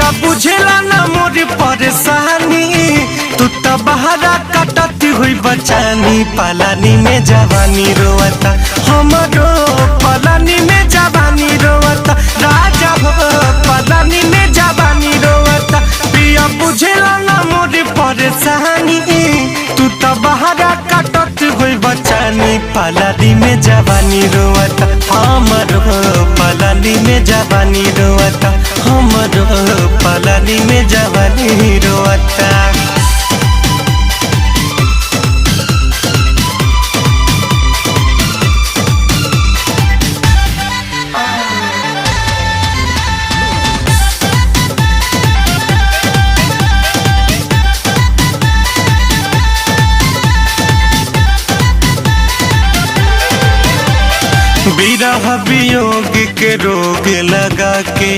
पिया बुझेला ना मोर परेशानी, तू तो बहरा कटती हुई बचानी। पलानी में जवानी रोवता हमरो, पलानी में जवानी रोवता राजा हो, पलानी में जवानी रोवता। पिया बुझेला ना मोर परेशानी, तू तो बहरा कटती हुई बचानी। पलानी में जवानी रोवता हमरो, पलानी में जवानी रोवता हमरो, पलानी में जवानी रोवता। विरह वियोग के रोग लगा के